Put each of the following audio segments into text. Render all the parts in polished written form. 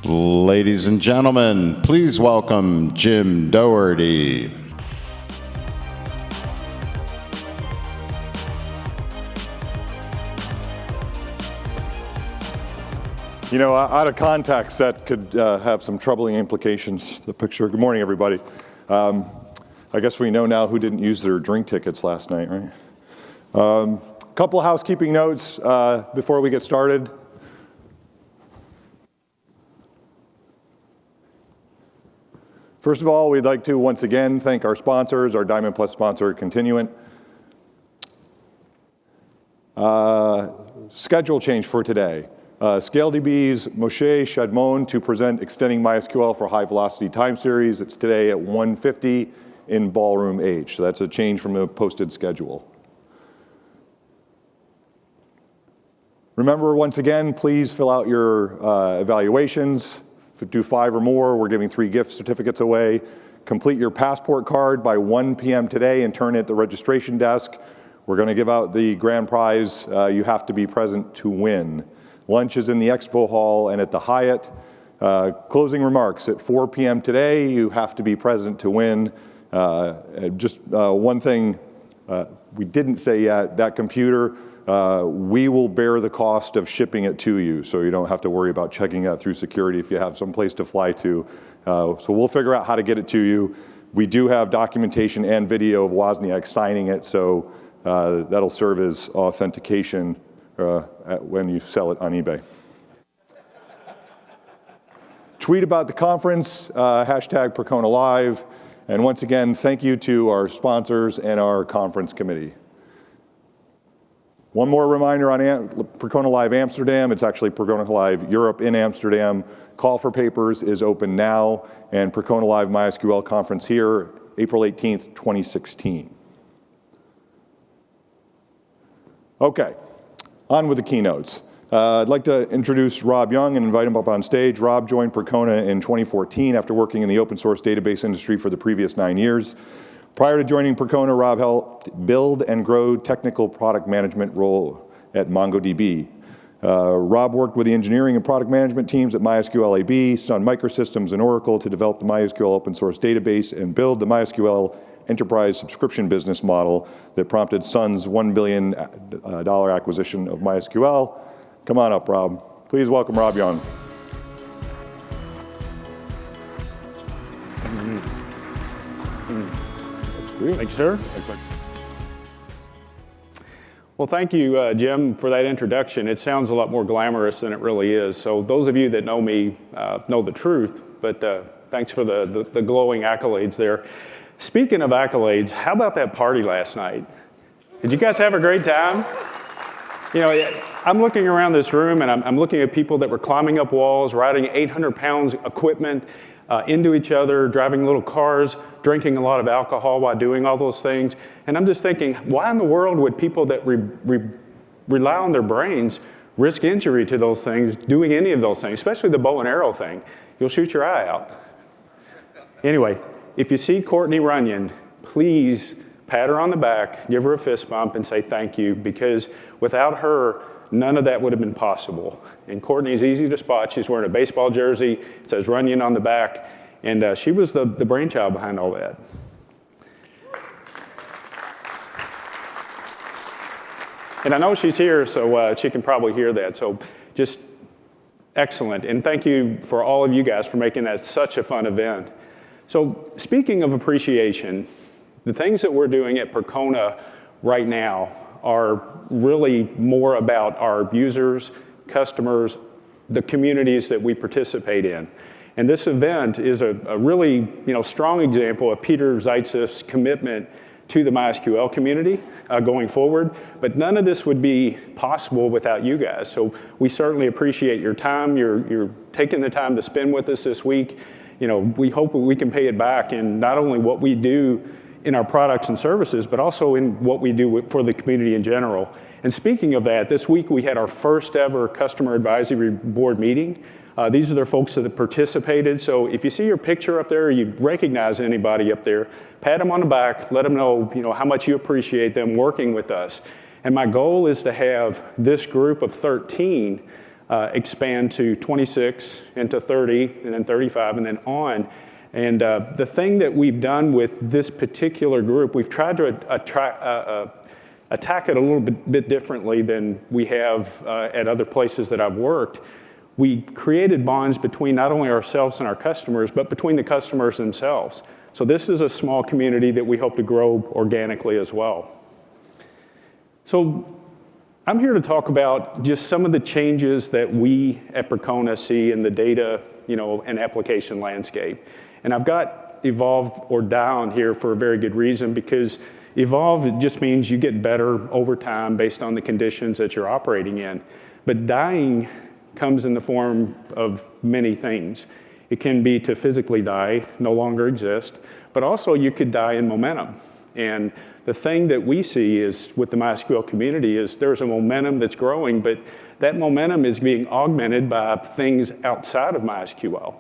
Ladies and gentlemen, please welcome Jim Doherty. You know, out of context, that could have some troubling implications, the picture. Good morning, everybody. I guess we know now who didn't use their drink tickets last night, right? Couple housekeeping notes before we get started. First of all, we'd like to once again thank our sponsors, our Diamond Plus sponsor, Continuant. Schedule change for today. ScaleDB's Moshe Shadmon to present Extending MySQL for High Velocity Time Series. It's today at 1:50 in Ballroom H. So that's a change from the posted schedule. Remember, once again, please fill out your evaluations. If you do 5 or more, we're giving 3 gift certificates away. Complete your passport card by 1 p.m. today and turn it at the registration desk. We're going to give out the grand prize. You have to be present to win. Lunch is in the expo hall and at the Hyatt. Closing remarks at 4 p.m. today. You have to be present to win. Just one thing we didn't say yet, that computer, we will bear the cost of shipping it to you, so you don't have to worry about checking that through security if you have some place to fly to. So we'll figure out how to get it to you. We do have documentation and video of Wozniak signing it, so that'll serve as authentication when you sell it on eBay. Tweet about the conference, hashtag Percona Live, and once again, thank you to our sponsors and our conference committee. One more reminder on Percona Live Amsterdam. It's actually Percona Live Europe in Amsterdam. Call for papers is open now, and Percona Live MySQL conference here, April 18th, 2016. Okay. On with the keynotes. I'd like to introduce Rob Young and invite him up on stage. Rob joined Percona in 2014 after working in the open source database industry for the previous 9 years. Prior to joining Percona, Rob helped build and grow technical product management role at MongoDB. Rob worked with the engineering and product management teams at MySQL AB, Sun Microsystems, and Oracle to develop the MySQL open source database and build the MySQL enterprise subscription business model that prompted Sun's $1 billion acquisition of MySQL. Come on up, Rob. Please welcome Rob Young. Thank you, sir. Well, thank you, Jim, for that introduction. It sounds a lot more glamorous than it really is. So those of you that know me know the truth, but thanks for the glowing accolades there. Speaking of accolades, how about that party last night? Did you guys have a great time? You know, I'm looking around this room and I'm looking at people that were climbing up walls, riding 800 pounds equipment into each other, driving little cars, drinking a lot of alcohol while doing all those things. And I'm just thinking, why in the world would people that rely on their brains risk injury to those things, doing any of those things, especially the bow and arrow thing? You'll shoot your eye out. Anyway, if you see Courtney Runyon, please pat her on the back, give her a fist bump, and say thank you, because without her, none of that would have been possible. And Courtney's easy to spot. She's wearing a baseball jersey. It says Runyon on the back. And she was the brainchild behind all that. And I know she's here, so she can probably hear that. So just excellent. And thank you for all of you guys for making that such a fun event. So speaking of appreciation, the things that we're doing at Percona right now are really more about our users, customers, the communities that we participate in. And this event is a really strong example of Peter Zaitsev's commitment to the MySQL community going forward. But none of this would be possible without you guys. So we certainly appreciate your time. You're taking the time to spend with us this week. You know, we hope we can pay it back in not only what we do in our products and services, but also in what we do for the community in general. And speaking of that, this week we had our first ever customer advisory board meeting. These are the folks that have participated. So if you see your picture up there, or you recognize anybody up there, pat them on the back, let them know, how much you appreciate them working with us. And my goal is to have this group of 13 expand to 26 into 30 and then 35 and then on. And the thing that we've done with this particular group, we've tried to attack it a little bit differently than we have at other places that I've worked. We created bonds between not only ourselves and our customers, but between the customers themselves. So this is a small community that we hope to grow organically as well. So I'm here to talk about just some of the changes that we at Percona see in the data, and application landscape. And I've got evolve or down here for a very good reason, because evolve, it just means you get better over time based on the conditions that you're operating in. But dying comes in the form of many things. It can be to physically die, no longer exist, but also you could die in momentum. And the thing that we see is with the MySQL community is there's a momentum that's growing, but that momentum is being augmented by things outside of MySQL.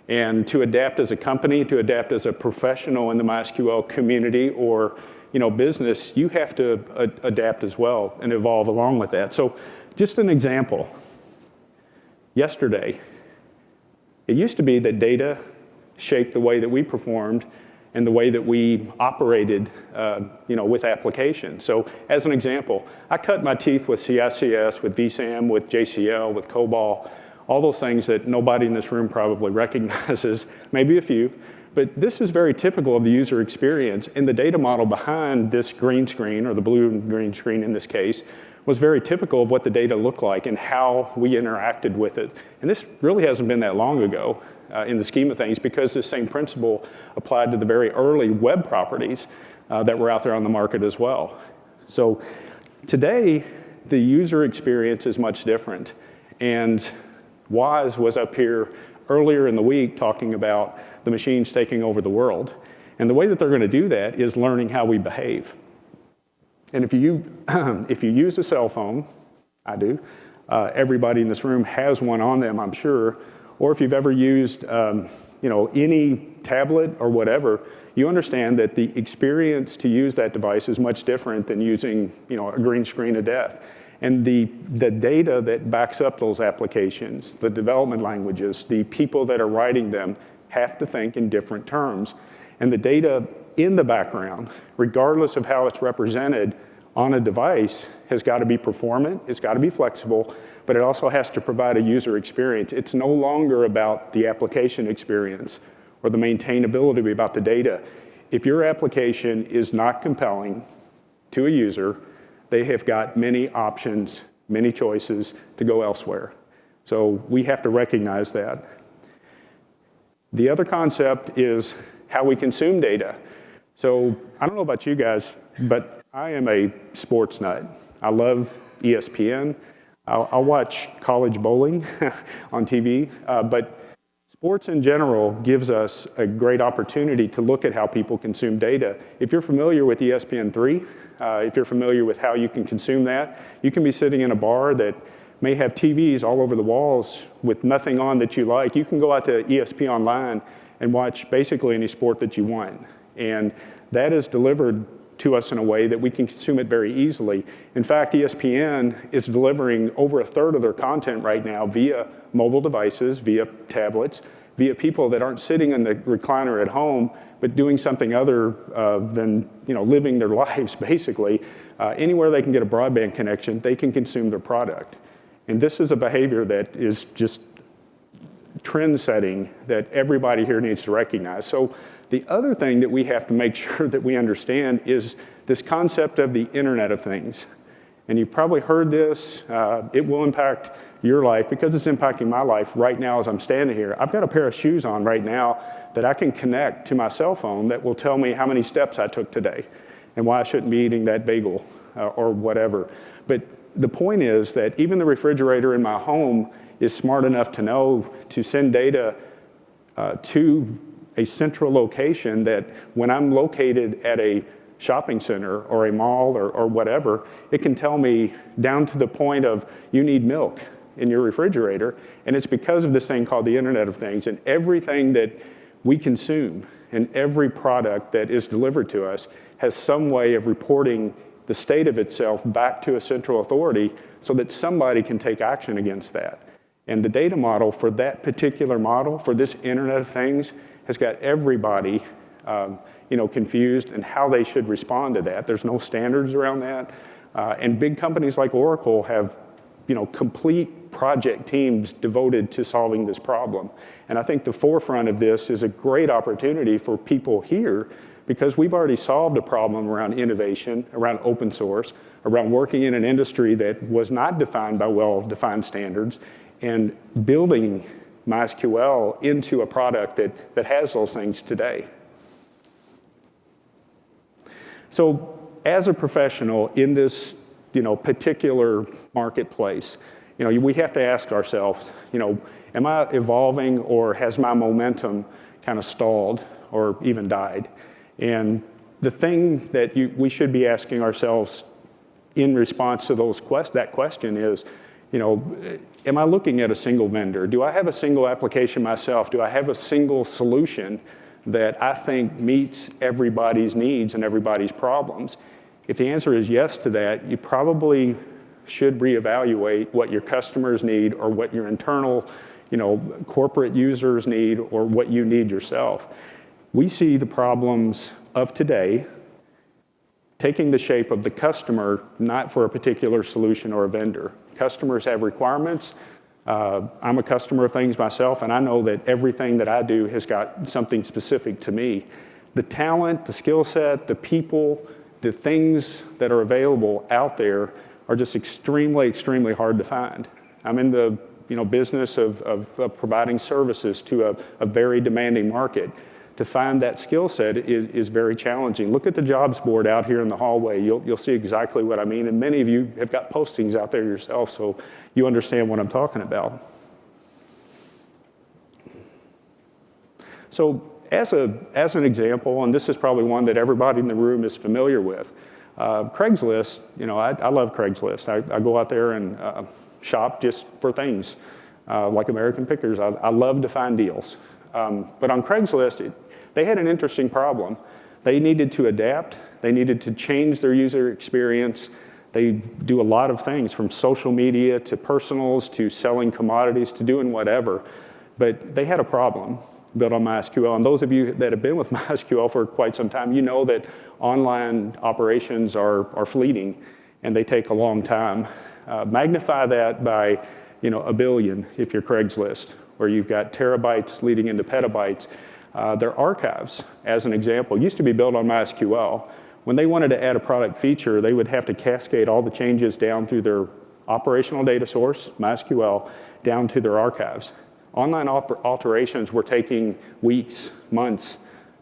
And to adapt as a company, to adapt as a professional in the MySQL community or business, you have to adapt as well and evolve along with that. So just an example. Yesterday, it used to be that data shaped the way that we performed and the way that we operated with applications. So as an example, I cut my teeth with CICS, with vSAM, with JCL, with COBOL, all those things that nobody in this room probably recognizes, maybe a few. But this is very typical of the user experience, and the data model behind this green screen, or the blue and green screen in this case, was very typical of what the data looked like and how we interacted with it. And this really hasn't been that long ago in the scheme of things, because this same principle applied to the very early web properties that were out there on the market as well. So today, the user experience is much different. And Waz was up here earlier in the week talking about the machines taking over the world. And the way that they're going to do that is learning how we behave. And if you use a cell phone, I do, everybody in this room has one on them, I'm sure, or if you've ever used any tablet or whatever, you understand that the experience to use that device is much different than using a green screen of death. And the data that backs up those applications, the development languages, the people that are writing them have to think in different terms. And the data in the background, regardless of how it's represented on a device, has got to be performant, it's got to be flexible, but it also has to provide a user experience. It's no longer about the application experience or the maintainability about the data. If your application is not compelling to a user, they have got many options, many choices to go elsewhere. So we have to recognize that. The other concept is how we consume data. So I don't know about you guys, but I am a sports nut. I love ESPN. I'll watch college bowling on TV, but sports in general gives us a great opportunity to look at how people consume data. If you're familiar with ESPN3, if you're familiar with how you can consume that, you can be sitting in a bar that may have TVs all over the walls with nothing on that you like. You can go out to ESP Online and watch basically any sport that you want. And that is delivered to us in a way that we can consume it very easily. In fact, ESPN is delivering over a third of their content right now via mobile devices, via tablets, via people that aren't sitting in the recliner at home, but doing something other than living their lives, basically. Anywhere they can get a broadband connection, they can consume their product. And this is a behavior that is just trend setting that everybody here needs to recognize. So the other thing that we have to make sure that we understand is this concept of the Internet of Things. And you've probably heard this. It will impact your life because it's impacting my life right now as I'm standing here. I've got a pair of shoes on right now that I can connect to my cell phone that will tell me how many steps I took today and why I shouldn't be eating that bagel or whatever. But the point is that even the refrigerator in my home is smart enough to know to send data to a central location that when I'm located at a shopping center or a mall or whatever, it can tell me down to the point of you need milk in your refrigerator. And it's because of this thing called the Internet of Things. And everything that we consume and every product that is delivered to us has some way of reporting the state of itself back to a central authority so that somebody can take action against that. And the data model for that particular model, for this Internet of Things, has got everybody confused and how they should respond to that. There's no standards around that. And big companies like Oracle have complete project teams devoted to solving this problem. And I think the forefront of this is a great opportunity for people here because we've already solved a problem around innovation, around open source, around working in an industry that was not defined by well-defined standards, and building MySQL into a product that has those things today. So as a professional in this particular marketplace, we have to ask ourselves, am I evolving or has my momentum kind of stalled or even died? And the thing that we should be asking ourselves in response to that question is, am I looking at a single vendor? Do I have a single application myself? Do I have a single solution that I think meets everybody's needs and everybody's problems? If the answer is yes to that, you probably should reevaluate what your customers need or what your internal, corporate users need or what you need yourself. We see the problems of today taking the shape of the customer, not for a particular solution or a vendor. Customers have requirements. I'm a customer of things myself, and I know that everything that I do has got something specific to me. The talent, the skill set, the people, the things that are available out there are just extremely, extremely hard to find. I'm in the business of providing services to a very demanding market. To find that skill set is very challenging. Look at the jobs board out here in the hallway. You'll see exactly what I mean, and many of you have got postings out there yourself, so you understand what I'm talking about. So as an example, and this is probably one that everybody in the room is familiar with, Craigslist, I love Craigslist. I go out there and shop just for things, like American Pickers. I love to find deals. But on Craigslist, they had an interesting problem. They needed to adapt. They needed to change their user experience. They do a lot of things, from social media to personals to selling commodities to doing whatever. But they had a problem built on MySQL. And those of you that have been with MySQL for quite some time, you know that online operations are fleeting and they take a long time. Magnify that by 1 billion if you're Craigslist, where you've got terabytes leading into petabytes. Their archives, as an example, used to be built on MySQL. When they wanted to add a product feature, they would have to cascade all the changes down through their operational data source, MySQL, down to their archives. Online alterations were taking weeks, months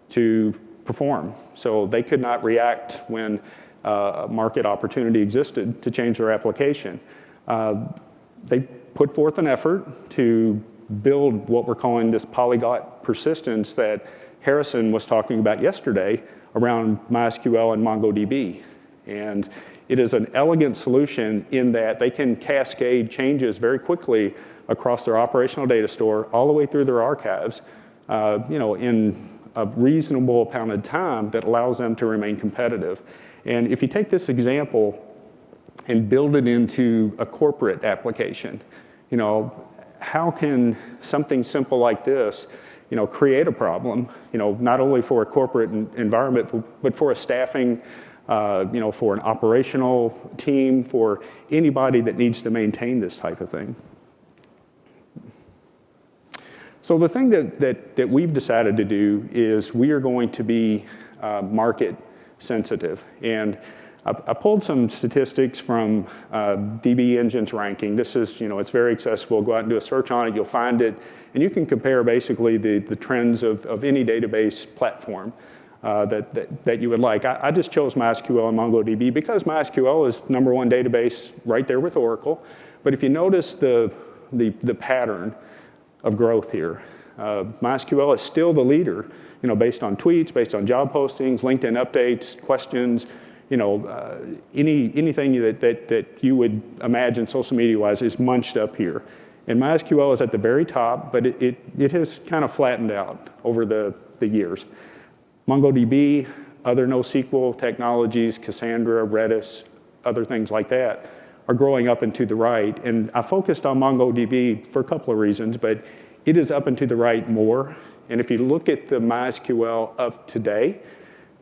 to perform, so they could not react when a market opportunity existed to change their application. They put forth an effort to build what we're calling this polyglot persistence that Harrison was talking about yesterday around MySQL and MongoDB. And it is an elegant solution in that they can cascade changes very quickly across their operational data store all the way through their archives, in a reasonable amount of time that allows them to remain competitive. And if you take this example and build it into a corporate application, how can something simple like this, create a problem, not only for a corporate environment, but for a staffing, for an operational team, for anybody that needs to maintain this type of thing. So the thing that we've decided to do is we are going to be market sensitive. And I pulled some statistics from DB Engine's ranking. This is, it's very accessible. Go out and do a search on it. You'll find it. And you can compare basically the trends of any database platform that you would like. I just chose MySQL and MongoDB because MySQL is #1 database right there with Oracle. But if you notice the pattern of growth here, MySQL is still the leader, based on tweets, based on job postings, LinkedIn updates, questions, anything that you would imagine social media-wise is munched up here. And MySQL is at the very top, but it has kind of flattened out over the years. MongoDB, other NoSQL technologies, Cassandra, Redis, other things like that, are growing up and to the right. And I focused on MongoDB for a couple of reasons, but it is up and to the right more. And if you look at the MySQL of today,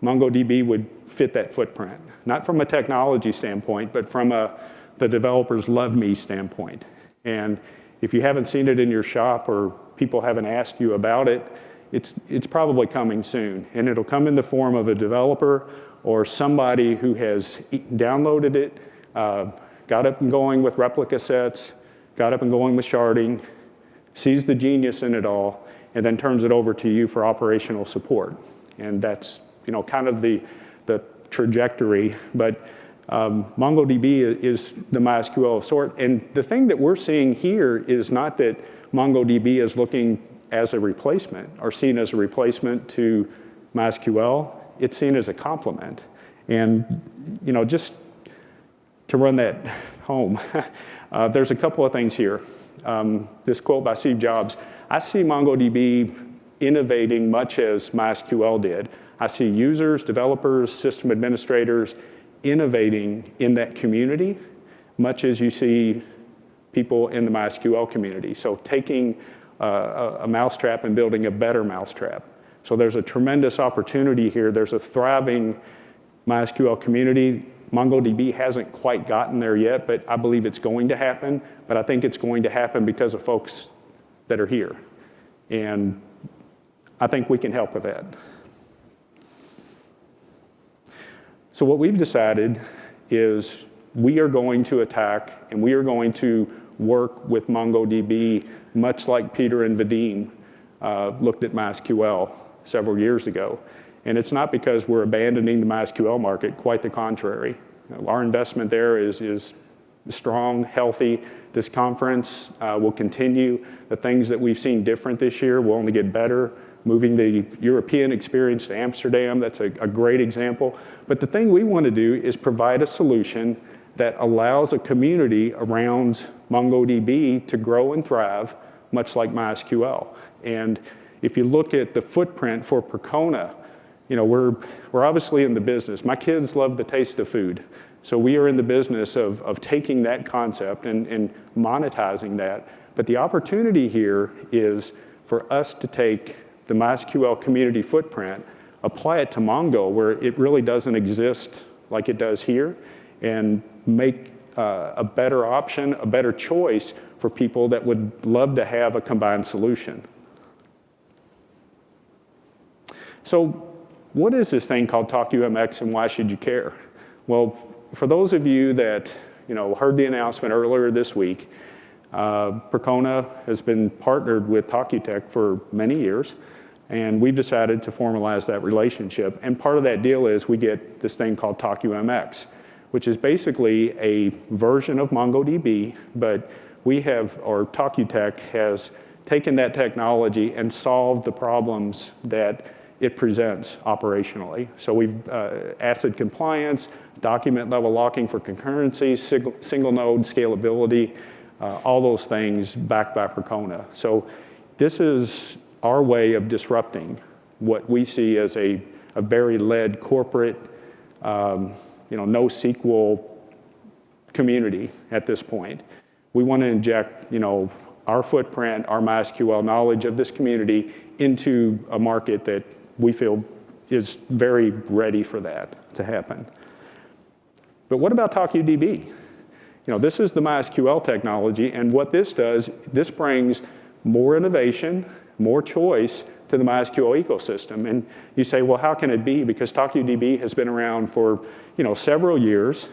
MongoDB would fit that footprint. Not from a technology standpoint, but from the developers love me standpoint. And if you haven't seen it in your shop or people haven't asked you about it, it's probably coming soon. And it'll come in the form of a developer or somebody who has downloaded it, got up and going with replica sets, got up and going with sharding, sees the genius in it all, and then turns it over to you for operational support. And that's kind of the trajectory. But MongoDB is the MySQL of sort. And the thing that we're seeing here is not that MongoDB is looking as a replacement or seen as a replacement to MySQL. It's seen as a complement. And just to run that home, there's a couple of things here. This quote by Steve Jobs, I see MongoDB innovating much as MySQL did. I see users, developers, system administrators innovating in that community, much as you see people in the MySQL community. So taking a mousetrap and building a better mousetrap. So there's a tremendous opportunity here. There's a thriving MySQL community. MongoDB hasn't quite gotten there yet, but I believe it's going to happen. But I think it's going to happen because of folks that are here. And I think we can help with that. So what we've decided is we are going to attack and we are going to work with MongoDB much like Peter and Vadim looked at MySQL several years ago. And it's not because we're abandoning the MySQL market, quite the contrary. Our investment there is strong, healthy. This conference will continue. The things that we've seen different this year will only get better. Moving the European experience to Amsterdam, that's a great example. But the thing we want to do is provide a solution that allows a community around MongoDB to grow and thrive, much like MySQL. And if you look at the footprint for Percona, we're obviously in the business. My kids love the taste of food. So we are in the business of taking that concept and monetizing that. But the opportunity here is for us to take the MySQL community footprint, apply it to Mongo where it really doesn't exist like it does here, and make a better option, a better choice for people that would love to have a combined solution. So what is this thing called Toku MX and why should you care? Well, for those of you that heard the announcement earlier this week, Percona has been partnered with Tokutech for many years, and we've decided to formalize that relationship. And part of that deal is we get this thing called Toku MX, which is basically a version of MongoDB, but Tokutech has taken that technology and solved the problems that it presents operationally. So we've ACID compliance, document level locking for concurrency, single node scalability, all those things backed by Percona. So this is our way of disrupting what we see as a very led corporate, NoSQL community at this point. We want to inject, our footprint, our MySQL knowledge of this community into a market that we feel is very ready for that to happen. But what about TokuDB? This is the MySQL technology, and what this does, this brings more innovation, more choice to the MySQL ecosystem. And you say, well, how can it be? Because TokuDB has been around for several years.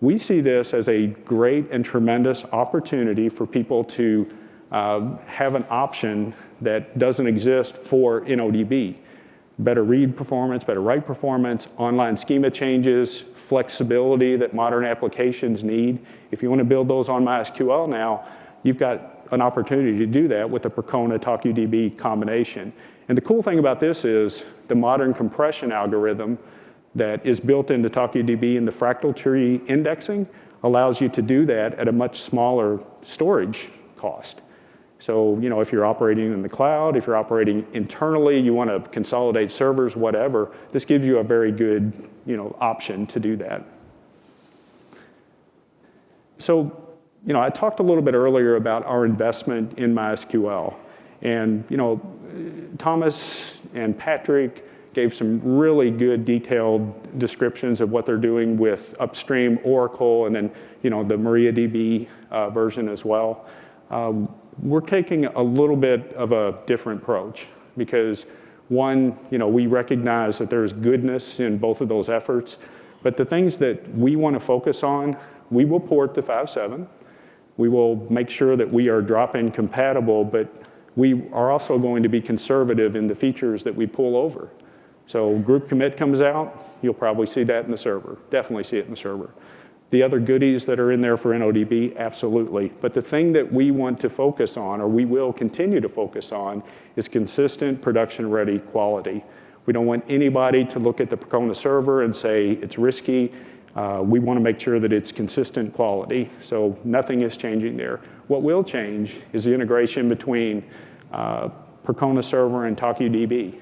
We see this as a great and tremendous opportunity for people to have an option that doesn't exist for InnoDB. Better read performance, better write performance, online schema changes, flexibility that modern applications need. If you want to build those on MySQL now, you've got an opportunity to do that with the Percona TokuDB combination. And the cool thing about this is the modern compression algorithm that is built into TokuDB in the fractal tree indexing allows you to do that at a much smaller storage cost. So, if you're operating in the cloud, if you're operating internally, you want to consolidate servers, whatever, this gives you a very good, option to do that. So, I talked a little bit earlier about our investment in MySQL. And, Thomas and Patrick gave some really good detailed descriptions of what they're doing with upstream Oracle and then, the MariaDB version as well. We're taking a little bit of a different approach because one, we recognize that there's goodness in both of those efforts, but the things that we want to focus on, we will port to 5.7. We will make sure that we are drop-in compatible, but we are also going to be conservative in the features that we pull over. So group commit comes out, you'll probably see that in the server. Definitely see it in the server. The other goodies that are in there for NODB, absolutely. But the thing that we want to focus on, or we will continue to focus on, is consistent production-ready quality. We don't want anybody to look at the Percona server and say it's risky. We want to make sure that it's consistent quality. So nothing is changing there. What will change is the integration between Percona server and TokuDB.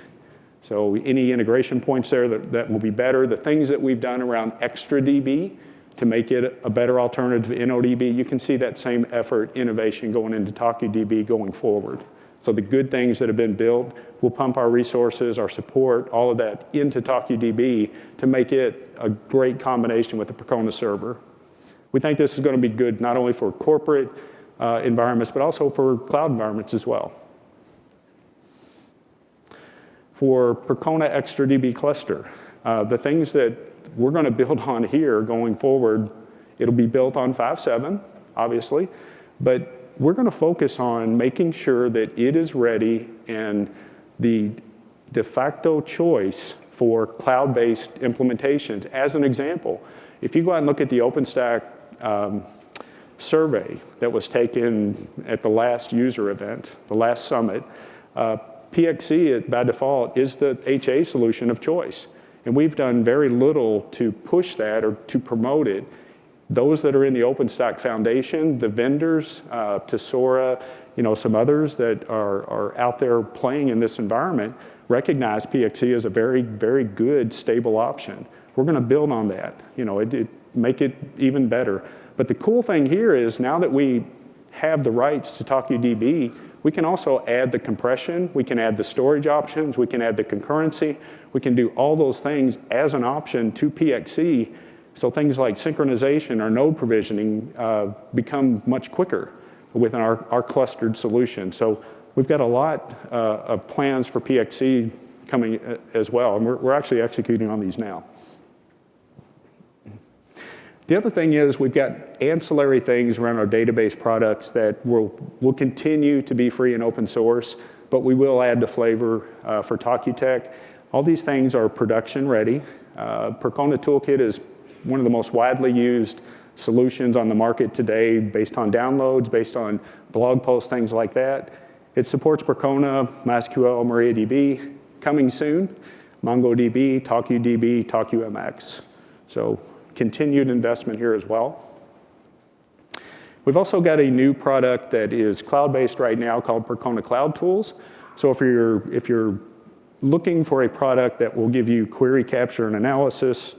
So any integration points there that will be better. The things that we've done around ExtraDB to make it a better alternative to NODB, you can see that same effort, innovation going into TokuDB going forward. So the good things that have been built, we'll pump our resources, our support, all of that into TokuDB to make it a great combination with the Percona server. We think this is going to be good not only for corporate environments, but also for cloud environments as well. For Percona ExtraDB cluster, the things that we're going to build on here going forward, it'll be built on 5.7, obviously, but we're going to focus on making sure that it is ready and the de facto choice for cloud-based implementations. As an example, if you go out and look at the OpenStack survey that was taken at the last user event, the last summit, PXE by default is the HA solution of choice. And we've done very little to push that or to promote it. Those that are in the OpenStack Foundation, the vendors, Tesora, some others that are out there playing in this environment, recognize PXE as a very, very good, stable option. We're going to build on that, make it even better. But the cool thing here is now that we have the rights to TokuDB, we can also add the compression, we can add the storage options, we can add the concurrency, we can do all those things as an option to PXE. So things like synchronization or node provisioning become much quicker within our clustered solution. So we've got a lot of plans for PXE coming as well, and we're actually executing on these now. The other thing is we've got ancillary things around our database products that will continue to be free and open source, but we will add the flavor for TokuTech. All these things are production ready. Percona Toolkit is one of the most widely used solutions on the market today based on downloads, based on blog posts, things like that. It supports Percona, MySQL, MariaDB. Coming soon, MongoDB, TokuDB, Toku MX. So continued investment here as well. We've also got a new product that is cloud-based right now called Percona Cloud Tools. So if you're looking for a product that will give you query capture and analysis,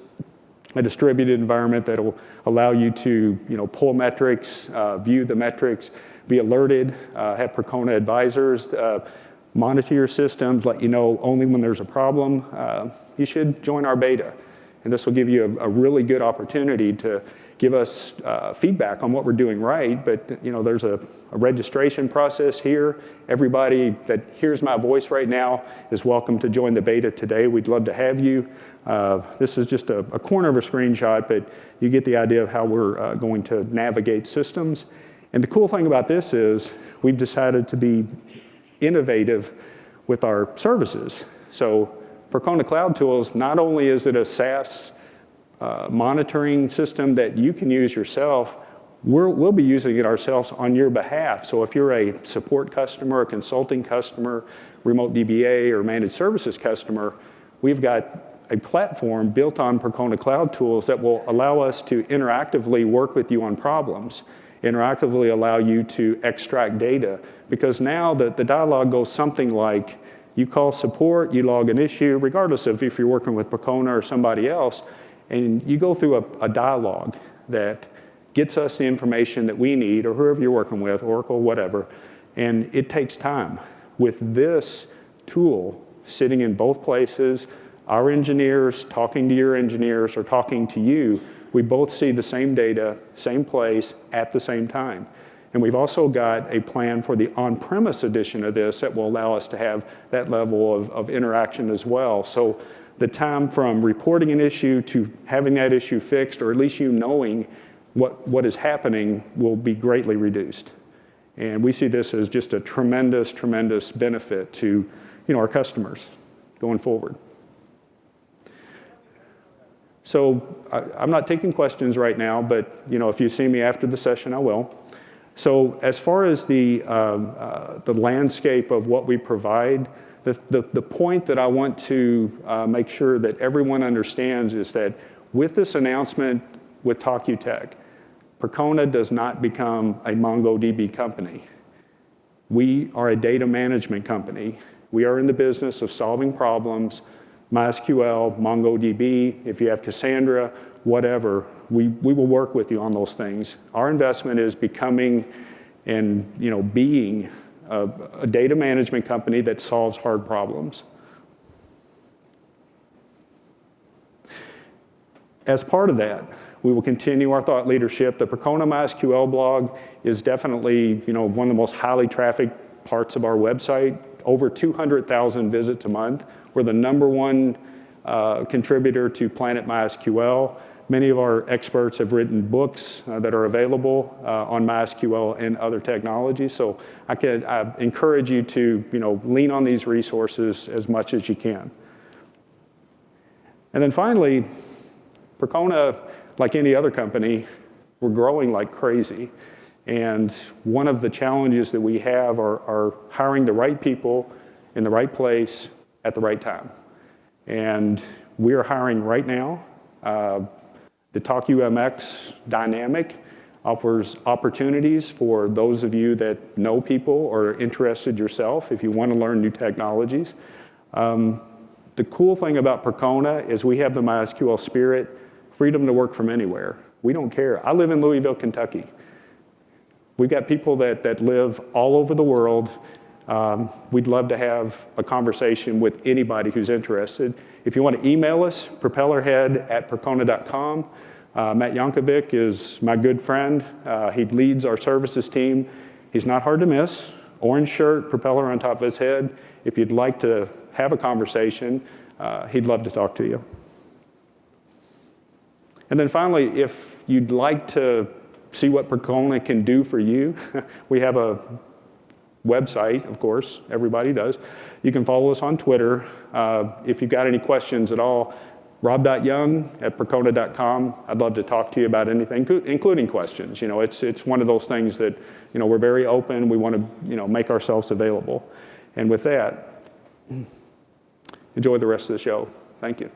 a distributed environment that will allow you to pull metrics, view the metrics, be alerted, have Percona advisors, monitor your systems, let you know only when there's a problem, you should join our beta. And this will give you a really good opportunity to give us feedback on what we're doing right. But there's a registration process here. Everybody that hears my voice right now is welcome to join the beta today. We'd love to have you. This is just a corner of a screenshot, but you get the idea of how we're going to navigate systems. And the cool thing about this is we've decided to be innovative with our services. So Percona Cloud Tools, not only is it a SaaS monitoring system that you can use yourself, we'll be using it ourselves on your behalf. So if you're a support customer, a consulting customer, remote DBA, or managed services customer, we've got a platform built on Percona Cloud Tools that will allow us to interactively work with you on problems, interactively allow you to extract data. Because now the dialogue goes something like, you call support, you log an issue, regardless of if you're working with Percona or somebody else, and you go through a dialogue that gets us the information that we need, or whoever you're working with, Oracle, whatever, and it takes time. With this tool sitting in both places, our engineers talking to your engineers or talking to you, we both see the same data, same place, at the same time. And we've also got a plan for the on-premise edition of this that will allow us to have that level of interaction as well. So the time from reporting an issue to having that issue fixed, or at least you knowing what is happening, will be greatly reduced. And we see this as just a tremendous, tremendous benefit to our customers going forward. So I'm not taking questions right now, but if you see me after the session, I will. So as far as the landscape of what we provide, the point that I want to make sure that everyone understands is that with this announcement with TokuTek, Percona does not become a MongoDB company. We are a data management company. We are in the business of solving problems, MySQL, MongoDB, if you have Cassandra, whatever, we will work with you on those things. Our investment is becoming and being a data management company that solves hard problems. As part of that, we will continue our thought leadership. The Percona MySQL blog is definitely one of the most highly trafficked parts of our website. Over 200,000 visits a month. We're the #1 contributor to Planet MySQL. Many of our experts have written books that are available on MySQL and other technologies. So I encourage you to lean on these resources as much as you can. And then finally, Percona, like any other company, we're growing like crazy. And one of the challenges that we have are hiring the right people in the right place at the right time. And we are hiring right now. The Toku MX dynamic offers opportunities for those of you that know people or are interested yourself if you want to learn new technologies. The cool thing about Percona is we have the MySQL spirit, freedom to work from anywhere. We don't care. I live in Louisville, Kentucky. We've got people that live all over the world. We'd love to have a conversation with anybody who's interested. If you want to email us, propellerhead@percona.com. Matt Yankovic is my good friend. He leads our services team. He's not hard to miss. Orange shirt, propeller on top of his head. If you'd like to have a conversation, he'd love to talk to you. And then finally, if you'd like to see what Percona can do for you, we have a website, of course, everybody does. You can follow us on Twitter. If you've got any questions at all, rob.young@percona.com. I'd love to talk to you about anything, including questions. It's one of those things that, we're very open. We want to, make ourselves available. And with that, enjoy the rest of the show. Thank you.